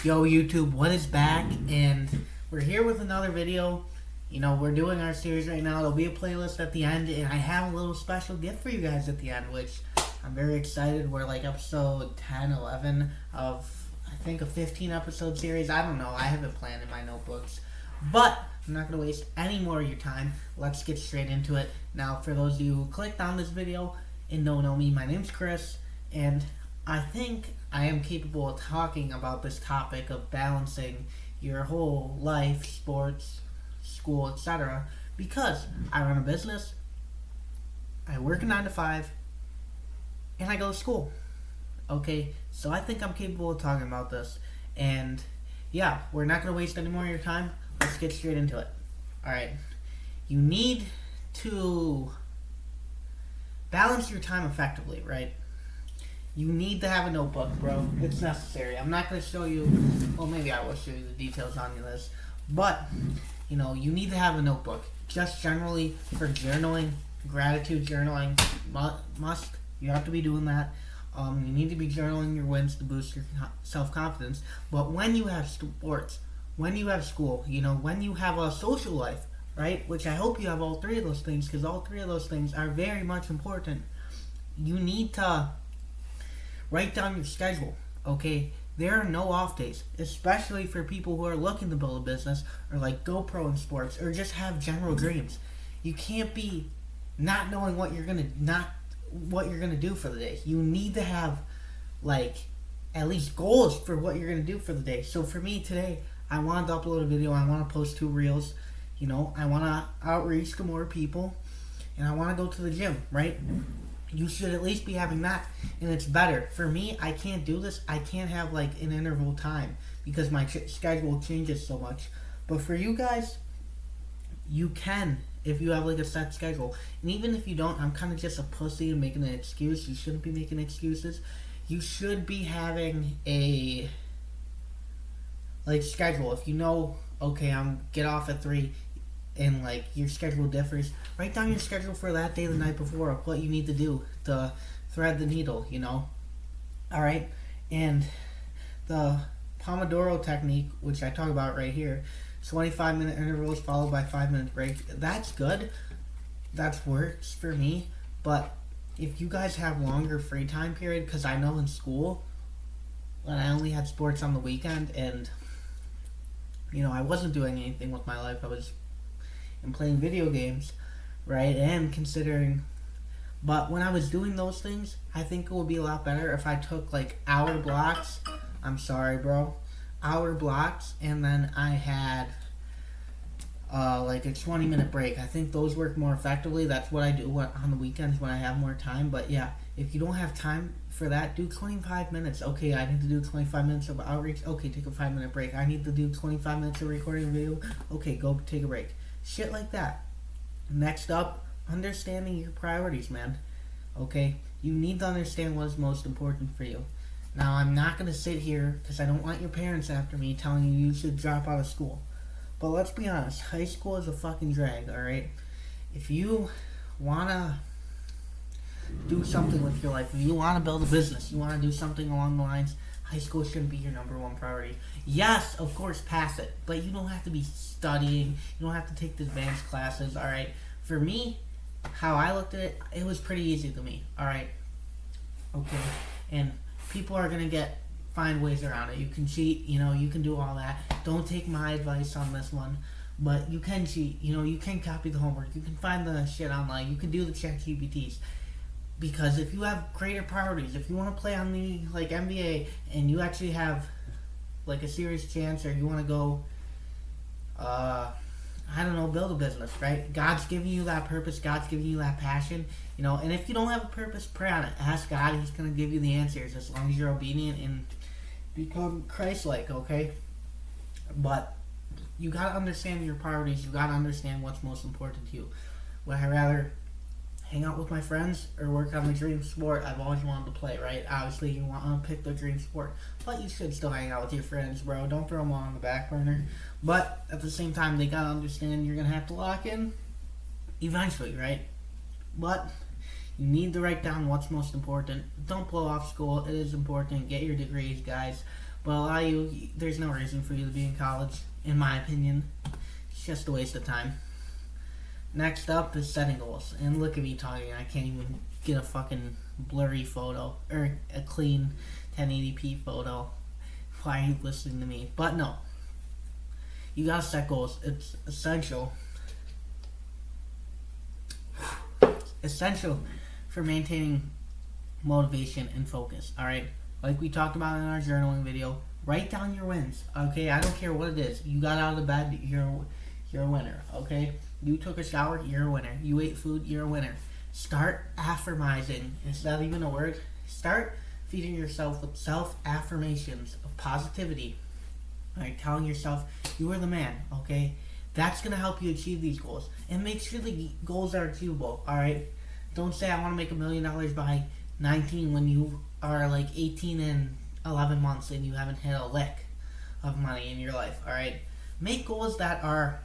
Yo YouTube, what is back? And we're here with another video. We're doing our series right now. There'll be a playlist at the end, and I have a little special gift for you guys at the end, which I'm very excited. We're like episode 10, 11 of, I think, a 15 episode series. I don't know. I have it planned in my notebooks. But I'm not going to waste any more of your time. Let's get straight into it. Now, for those of you who clicked on this video and don't know me, my name's Chris, and I think I am capable of talking about this topic of balancing your whole life, sports, school, etc. because I run a business, I work a 9 to 5, and I go to school. Okay, so I think I'm capable of talking about this. And yeah, we're not going to waste any more of your time. Let's get straight into it. Alright, you need to balance your time effectively, right? You need to have a notebook, bro. It's necessary. I'm not going to show you, well, maybe I will show you the details on this, but, you need to have a notebook. Just generally for journaling, gratitude journaling, you have to be doing that. You need to be journaling your wins to boost your self-confidence. But when you have sports, when you have school, when you have a social life, right, which I hope you have all three of those things, because all three of those things are very much important, you need to write down your schedule, okay? There are no off days, especially for people who are looking to build a business or like GoPro in sports or just have general dreams. You can't be not knowing what you're gonna do for the day. You need to have like at least goals for what you're gonna do for the day. So for me today, I wanted to upload a video. I want to post 2 reels. I want to outreach to more people, and I want to go to the gym, right? You should at least be having that, and it's better. For me, I can't do this. I can't have like an interval time because my schedule changes so much. But for you guys, you can if you have like a set schedule. And even if you don't, I'm kind of just a pussy and making an excuse. You shouldn't be making excuses. You should be having a like schedule. If okay, I'm get off at 3. And like your schedule differs, write down your schedule for that day the night before of what you need to do to thread the needle, Alright, and the Pomodoro technique, which I talk about right here, 25-minute intervals followed by 5-minute breaks, that's good. That works for me. But if you guys have longer free time period, because I know in school, when I only had sports on the weekend and I wasn't doing anything with my life, I was playing video games, right, and considering, but when I was doing those things, I think it would be a lot better if I took like hour blocks, hour blocks, and then I had like a 20-minute break. I think those work more effectively. That's what I do on the weekends when I have more time. But yeah, if you don't have time for that, do 25 minutes. Okay, I need to do 25 minutes of outreach. Okay, take a 5-minute break. I need to do 25 minutes of recording a video. Okay, go take a break. Shit like that. Next up, understanding your priorities, man. Okay? You need to understand what is most important for you. Now, I'm not going to sit here, because I don't want your parents after me telling you should drop out of school. But let's be honest, high school is a fucking drag, alright? If you want to do something with your life, if you want to build a business, you want to do something along the lines, high school shouldn't be your #1 priority. Yes, of course, pass it. But you don't have to be studying. You don't have to take the advanced classes, alright? For me, how I looked at it, it was pretty easy to me, alright? Okay? And people are going to find ways around it. You can cheat, you can do all that. Don't take my advice on this one. But you can cheat, you can copy the homework. You can find the shit online. You can do the ChatGPTs. Because if you have greater priorities, if you want to play on the like NBA and you actually have like a serious chance, or you want to go, build a business, right? God's giving you that purpose. God's giving you that passion, And if you don't have a purpose, pray on it. Ask God. He's going to give you the answers as long as you're obedient and become Christ-like, okay? But you got to understand your priorities. You got to understand what's most important to you. Would I rather hang out with my friends or work on the dream sport I've always wanted to play, right? Obviously, you want to pick the dream sport, but you should still hang out with your friends, bro. Don't throw them all on the back burner. But at the same time, they got to understand you're going to have to lock in eventually, right? But You need to write down what's most important. Don't blow off school. It is important. Get your degrees, guys. But a lot of you, there's no reason for you to be in college, in my opinion. It's just a waste of time. Next up is setting goals. And look at me talking. I can't even get a fucking blurry photo or a clean 1080p photo. Why are you listening to me? But no. You gotta set goals. It's essential. Essential for maintaining motivation and focus. Alright? Like we talked about in our journaling video, write down your wins. Okay? I don't care what it is. You got out of the bed, you're a winner. Okay? You took a shower, you're a winner. You ate food, you're a winner. Start affirming. Is that even a word? Start feeding yourself with self-affirmations of positivity. Alright, telling yourself you are the man, okay? That's going to help you achieve these goals. And make sure the goals are achievable, alright? Don't say I want to make $1 million by 19 when you are like 18 and 11 months and you haven't hit a lick of money in your life, alright? Make goals that are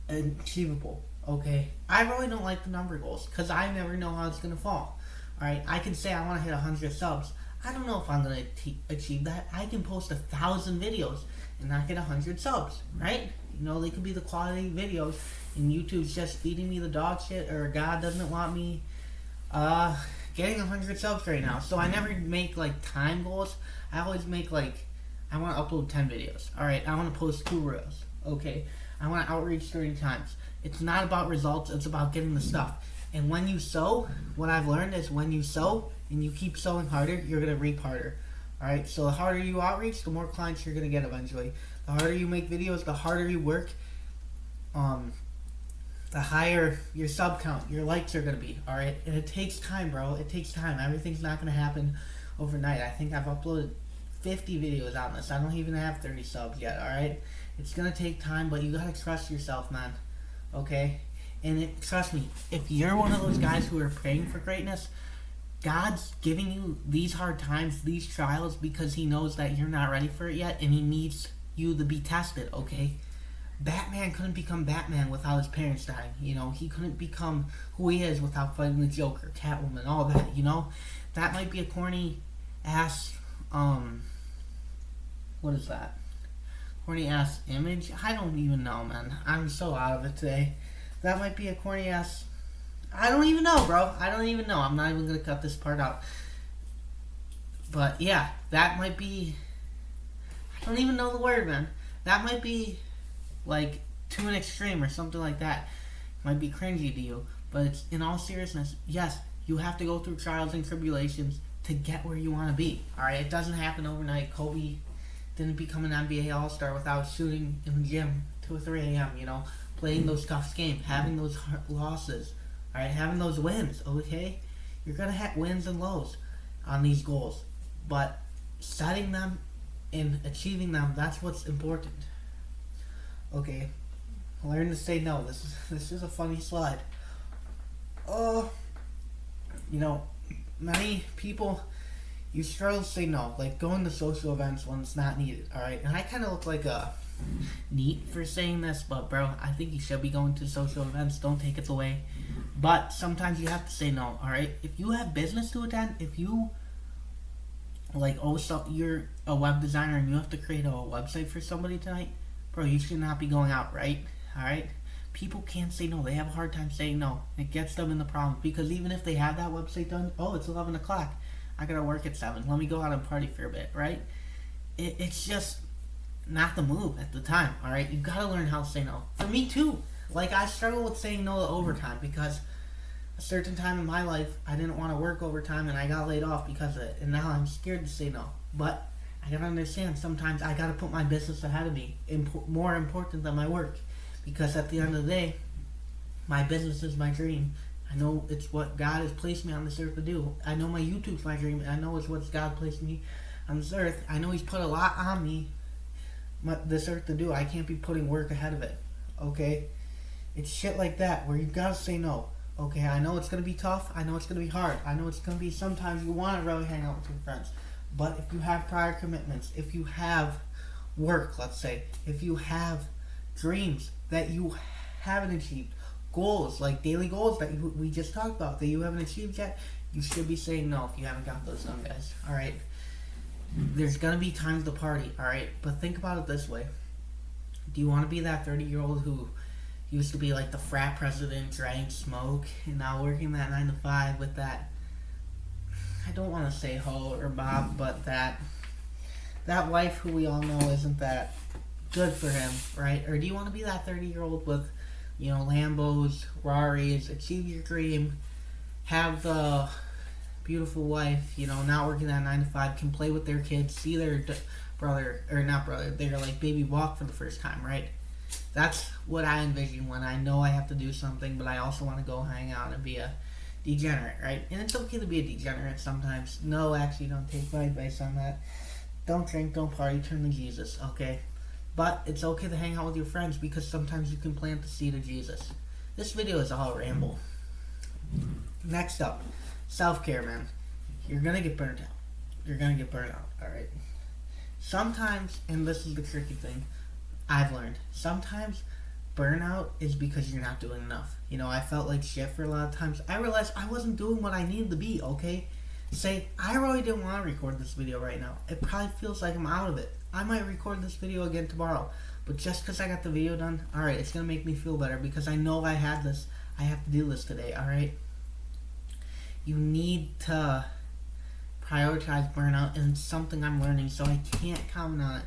achievable, okay? I really don't like the number goals because I never know how it's going to fall, alright? I can say I want to hit 100 subs. I don't know if I'm going to achieve that. I can post 1,000 videos and not get 100 subs, right? You know, they could be the quality videos and YouTube's just feeding me the dog shit, or God doesn't want me getting 100 subs right now. So I never make like time goals. I always make like, I want to upload 10 videos. Alright, I want to post 2 reels. Okay, I want to outreach 30 times. It's not about results, it's about getting the stuff. And when you sow, what I've learned is when you sow and you keep sowing harder, you're going to reap harder. Alright, so the harder you outreach, the more clients you're going to get eventually. The harder you make videos, the harder you work, the higher your sub count, your likes are going to be. Alright, and it takes time, bro. It takes time. Everything's not going to happen overnight. I think I've uploaded 50 videos on this. I don't even have 30 subs yet, alright? It's going to take time, but you got to trust yourself, man. Okay? And trust me, if you're one of those guys who are praying for greatness, God's giving you these hard times, these trials, because he knows that you're not ready for it yet, and he needs you to be tested, okay? Batman couldn't become Batman without his parents dying, you know? He couldn't become who he is without fighting the Joker, Catwoman, all that, you know? That might be a corny ass, what is that? Corny ass image? I don't even know, man. I'm so out of it today. That might be a corny ass... I don't even know, bro. I don't even know. I'm not even going to cut this part out. But, yeah. That might be... I don't even know the word, man. That might be, like, to an extreme or something like that. It might be cringy to you. But it's, in all seriousness, yes, you have to go through trials and tribulations to get where you want to be. Alright? It doesn't happen overnight. Kobe didn't become an NBA All-Star without shooting in the gym 2 or 3 a.m., you know? Playing those tough games, having those losses, alright, having those wins, okay? You're gonna have wins and lows on these goals, but setting them and achieving them, that's what's important. Okay, learn to say no. This is a funny slide. You know, many people, you struggle to say no, like going to social events when it's not needed, alright? And I kind of look like a neat for saying this, but bro, I think you should be going to social events. Don't take it away, but sometimes you have to say no. Alright, if you have business to attend, if you like, oh, so you're a web designer and you have to create a website for somebody tonight, bro, you should not be going out, right? Alright, people can't say no. They have a hard time saying no. It gets them in the problem, because even if they have that website done, oh, it's 11 o'clock, I gotta work at 7, let me go out and party for a bit, right? It's just not the move at the time, alright? You gotta learn how to say no. For me too. Like, I struggle with saying no to overtime because a certain time in my life, I didn't want to work overtime and I got laid off because of it. And now I'm scared to say no. But I gotta understand, sometimes I gotta put my business ahead of me. More important than my work. Because at the end of the day, my business is my dream. I know it's what God has placed me on this earth to do. I know my YouTube's my dream. I know it's what God placed me on this earth. I know he's put a lot on me, this earth, to do. I can't be putting work ahead of it, okay? It's shit like that where you gotta say no, okay? I know it's gonna be tough. I know it's gonna be hard. I know it's gonna be, sometimes you want to really hang out with your friends, but if you have prior commitments, if you have work, let's say, if you have dreams that you haven't achieved, goals, like daily goals that we just talked about that you haven't achieved yet, you should be saying no if you haven't got those done, guys. Alright, there's going to be times to party, alright? But think about it this way. Do you want to be that 30-year-old who used to be like the frat president, drank, smoke, and now working that 9 to 5 with that, I don't want to say hoe or bob, but that wife who we all know isn't that good for him, right? Or do you want to be that 30-year-old with, Lambos, Raris, achieve your dream, have the beautiful wife, not working that 9 to 5, can play with their kids, see their their like baby walk for the first time, right? That's what I envision when I know I have to do something, but I also want to go hang out and be a degenerate, right? And it's okay to be a degenerate sometimes. No, actually, don't take my advice on that. Don't drink, don't party, turn to Jesus, okay? But it's okay to hang out with your friends because sometimes you can plant the seed of Jesus. This video is all ramble. Next up, self-care, man. You're gonna get burnt out. You're gonna get burnt out, alright? Sometimes, and this is the tricky thing I've learned, sometimes burnout is because you're not doing enough. I felt like shit for a lot of times. I realized I wasn't doing what I needed to be, okay? Say, I really didn't want to record this video right now. It probably feels like I'm out of it. I might record this video again tomorrow. But just because I got the video done, alright, it's going to make me feel better because I know I have to do this today, alright? You need to prioritize burnout, and it's something I'm learning, so I can't comment on it.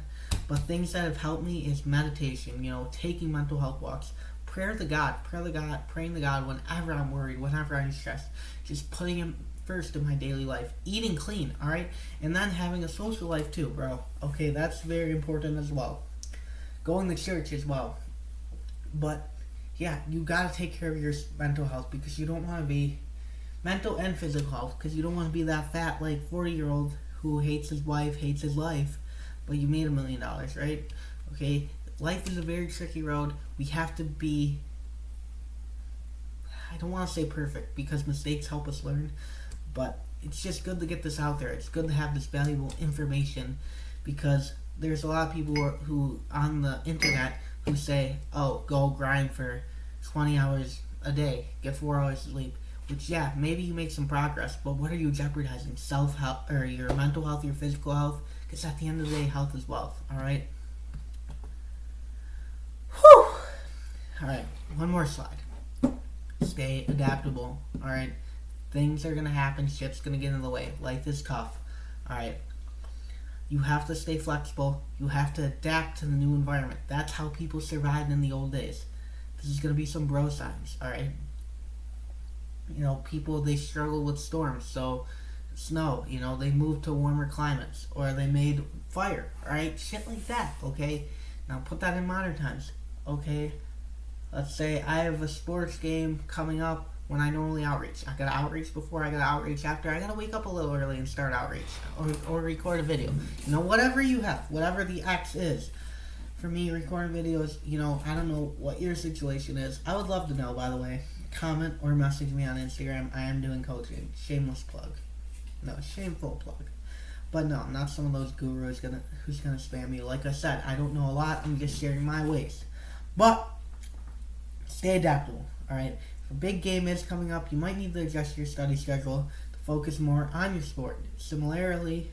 But things that have helped me is meditation, taking mental health walks, praying to God whenever I'm worried, whenever I'm stressed, just putting Him first in my daily life, eating clean, alright? And then having a social life too, bro. Okay, that's very important as well. Going to church as well. But, yeah, you gotta take care of your mental health because you don't want to be mental and physical health, because you don't want to be that fat, 40-year-old who hates his wife, hates his life, but you made $1 million, right? Okay, life is a very tricky road. We have to be, I don't want to say perfect, because mistakes help us learn, but it's just good to get this out there. It's good to have this valuable information, because there's a lot of people who on the internet who say, oh, go grind for 20 hours a day, get 4 hours of sleep. Which, yeah, maybe you make some progress, but what are you jeopardizing? Self-health, or your mental health, your physical health? Because at the end of the day, health is wealth, alright? Whew! Alright, one more slide. Stay adaptable, alright? Things are going to happen, shit's going to get in the way. Life is tough, alright? You have to stay flexible. You have to adapt to the new environment. That's how people survived in the old days. This is going to be some bro science, alright? People, they struggle with storms, so snow, they moved to warmer climates, or they made fire, alright? Shit like that, okay? Now put that in modern times, okay? Let's say I have a sports game coming up when I normally outreach. I gotta outreach before, I gotta outreach after, I gotta wake up a little early and start outreach, or record a video. Whatever you have, whatever the X is. For me, recording videos, I don't know what your situation is. I would love to know, by the way. Comment or message me on Instagram. I am doing coaching. Shameless plug. No, shameful plug. But no, I'm not some of those gurus who's gonna spam you. Like I said, I don't know a lot. I'm just sharing my ways. But stay adaptable. Alright? If a big game is coming up, you might need to adjust your study schedule to focus more on your sport. Similarly,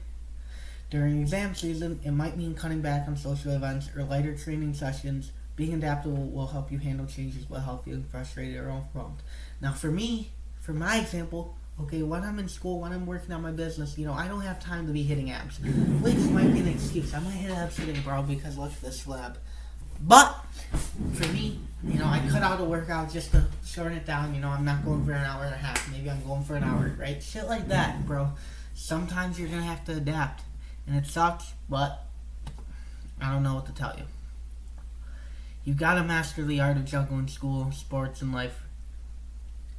during exam season, it might mean cutting back on social events or lighter training sessions. Being adaptable will help you handle changes without feeling frustrated or overwhelmed. Now for me, for my example, okay, when I'm in school, when I'm working on my business, I don't have time to be hitting abs. Which might be an excuse. I might hit abs today, bro, because look at this flab. But, for me, I cut out a workout just to shorten it down. I'm not going for an hour and a half. Maybe I'm going for an hour, right? Shit like that, bro. Sometimes you're going to have to adapt. And it sucks, but I don't know what to tell you. You gotta master the art of juggling school, sports, and life.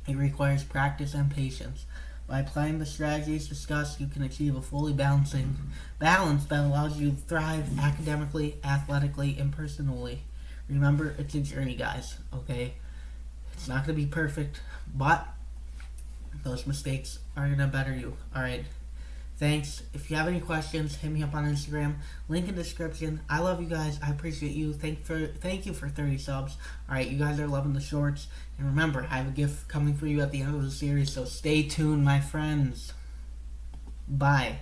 It requires practice and patience. By applying the strategies discussed, you can achieve a fully balance that allows you to thrive academically, athletically, and personally. Remember, it's a journey, guys, okay? It's not gonna be perfect, but those mistakes are gonna better you, alright? Thanks. If you have any questions, hit me up on Instagram. Link in description. I love you guys. I appreciate you. Thank you for 30 subs. Alright, you guys are loving the shorts. And remember, I have a gift coming for you at the end of the series, so stay tuned, my friends. Bye.